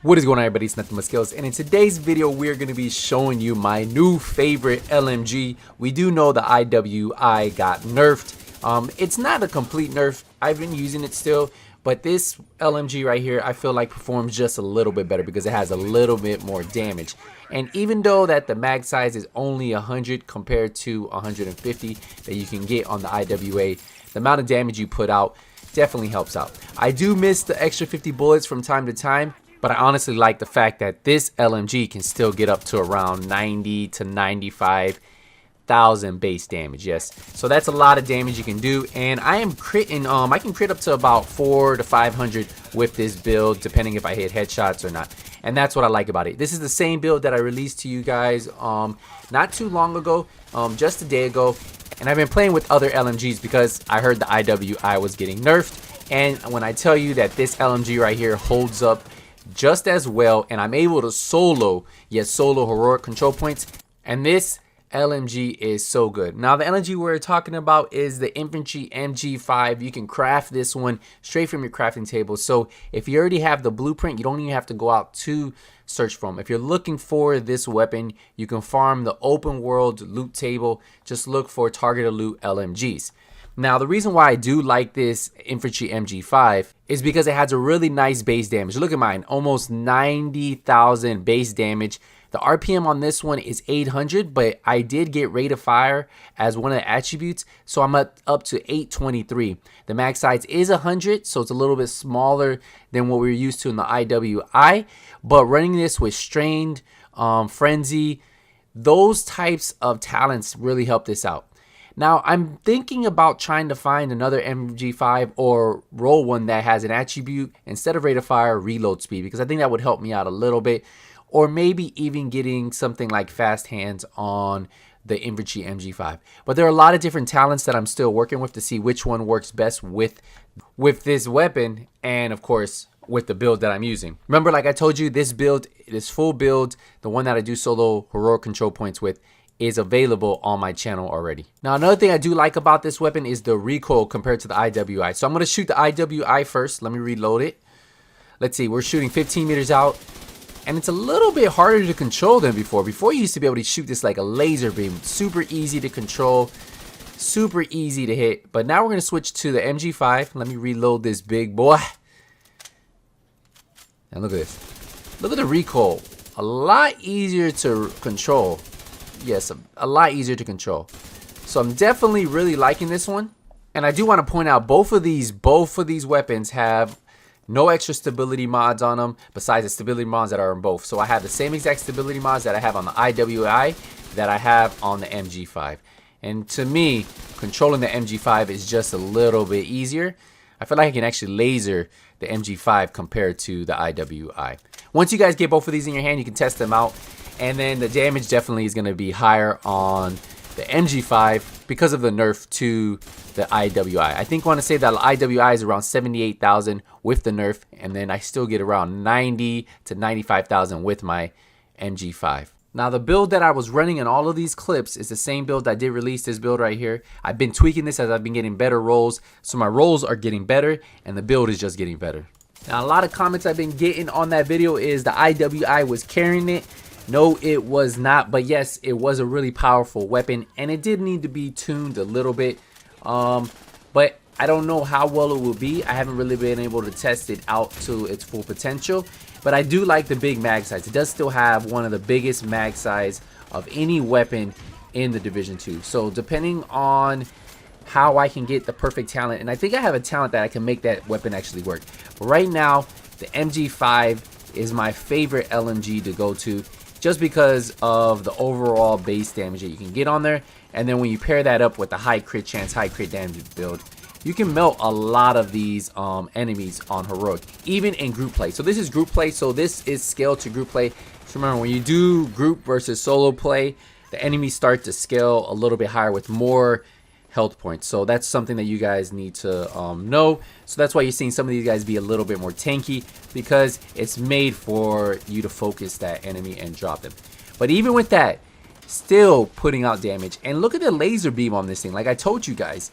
What is going on, everybody? It's NothingButSkillz, and in today's video we're going to be showing you my new favorite LMG. We do know the IWI got nerfed. It's not a complete nerf. I've been using it still, but this LMG right here I feel like performs just a little bit better because it has a little bit more damage. And even though that the mag size is only 100 compared to 150 that you can get on the IWA, the amount of damage you put out definitely helps out. I do miss the extra 50 bullets from time to time, but I honestly like the fact that this LMG can still get up to around 90 to 95,000 base damage. Yes, so that's a lot of damage you can do, and I am critting. I can crit up to about 400 to 500 with this build, depending if I hit headshots or not. And that's what I like about it. This is the same build that I released to you guys not too long ago, just a day ago. And I've been playing with other LMGs because I heard the IWI was getting nerfed. And when I tell you that this LMG right here holds up just as well, and I'm able to solo heroic control points, and this LMG is so good. Now the LMG we're talking about is the Infantry MG5. You can craft this one straight from your crafting table. So if you already have the blueprint, you don't even have to go out to search for them. If you're looking for this weapon, you can farm the open world loot table. Just look for targeted loot LMGs. Now, the reason why I do like this Infantry MG5 is because it has a really nice base damage. Look at mine, almost 90,000 base damage. The RPM on this one is 800, but I did get rate of fire as one of the attributes, so I'm up to 823. The mag size is 100, so it's a little bit smaller than what we're used to in the IWI, but running this with Strained, Frenzy, those types of talents really help this out. Now, I'm thinking about trying to find another MG5 or roll one that has an attribute instead of rate of fire, reload speed, because I think that would help me out a little bit. Or maybe even getting something like fast hands on the Infantry MG5. But there are a lot of different talents that I'm still working with to see which one works best with this weapon, and of course with the build that I'm using. Remember, like I told you, this build, this full build, the one that I do solo heroic control points with, is available on my channel already. Now, another thing I do like about this weapon is the recoil compared to the IWI. So I'm going to shoot the IWI first. Let me reload it. Let's see, we're shooting 15 meters out, and it's a little bit harder to control than before. Before, you used to be able to shoot this like a laser beam. Super easy to control, super easy to hit. But now we're going to switch to the MG5. Let me reload this big boy. And look at this. Look at the recoil. A lot easier to control. Yes, a lot easier to control. So I'm definitely really liking this one. And I do want to point out both of these weapons have no extra stability mods on them besides the stability mods that are in both. So I have the same exact stability mods that I have on the IWI that I have on the MG5. And to me, controlling the MG5 is just a little bit easier. I feel like I can actually laser the MG5 compared to the IWI. Once you guys get both of these in your hand, you can test them out. And then the damage definitely is going to be higher on the MG5 because of the nerf to the IWI. I think I want to say that the IWI is around 78,000 with the nerf, and then I still get around 90 to 95,000 with my MG5. Now, the build that I was running in all of these clips is the same build I did release, this build right here. I've been tweaking this as I've been getting better rolls, so my rolls are getting better and the build is just getting better. Now, a lot of comments I've been getting on that video is the IWI was carrying it. No, it was not, but yes, it was a really powerful weapon, and it did need to be tuned a little bit, but I don't know how well it will be. I haven't really been able to test it out to its full potential, but I do like the big mag size. It does still have one of the biggest mag size of any weapon in the Division 2. So depending on how I can get the perfect talent, and I think I have a talent that I can make that weapon actually work. But right now, the MG5 is my favorite LMG to go to, just because of the overall base damage that you can get on there. And then when you pair that up with the high crit chance, high crit damage build, you can melt a lot of these enemies on heroic, even in group play. So this is group play, so this is scaled to group play. So remember, when you do group versus solo play, the enemies start to scale a little bit higher with more health points. So that's something that you guys need to know. So that's why you're seeing some of these guys be a little bit more tanky, because it's made for you to focus that enemy and drop them. But even with that, still putting out damage. And look at the laser beam on this thing. Like I told you guys,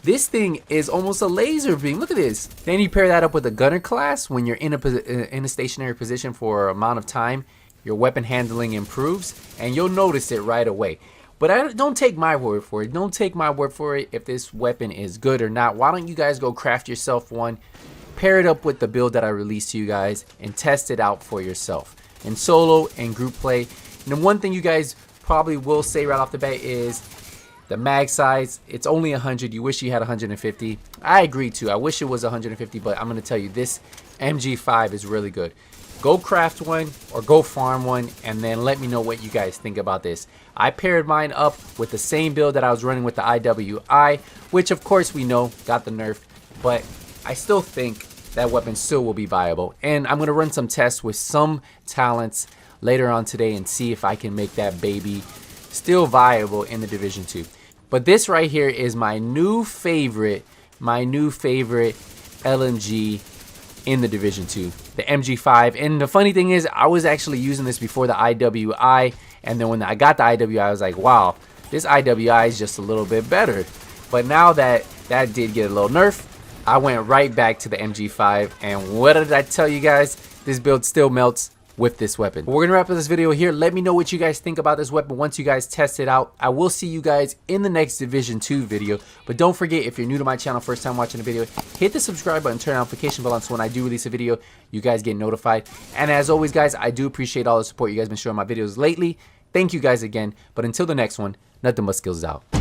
This thing is almost a laser beam. Look at this. Then you pair that up with a gunner class. When you're in a stationary position for an amount of time, your weapon handling improves, and you'll notice it right away. But don't take my word for it. Don't take my word for it if this weapon is good or not. Why don't you guys go craft yourself one, pair it up with the build that I released to you guys, and test it out for yourself in solo and group play. And the one thing you guys probably will say right off the bat is the mag size. It's only 100. You wish you had 150. I agree too. I wish it was 150, but I'm going to tell you, this MG5 is really good. Go craft one or go farm one, and then let me know what you guys think about this. I paired mine up with the same build that I was running with the IWI, which of course we know got the nerf, but I still think that weapon still will be viable. And I'm going to run some tests with some talents later on today and see if I can make that baby still viable in the Division 2. But this right here is my new favorite LMG in the Division 2, the MG5. And the funny thing is, I was actually using this before the IWI, and then when I got the IWI, I was like, wow, this IWI is just a little bit better. But now that did get a little nerf, I went right back to the MG5, and what did I tell you guys? This build still melts with this weapon. But we're gonna wrap up this video here. Let me know what you guys think about this weapon once you guys test it out. I will see you guys in the next Division 2 video. But don't forget, if you're new to my channel, first time watching a video, hit the subscribe button, turn on notification bell on, so when I do release a video, you guys get notified. And as always, guys, I do appreciate all the support you guys been showing my videos lately. Thank you guys again. But until the next one, nothing but skills out.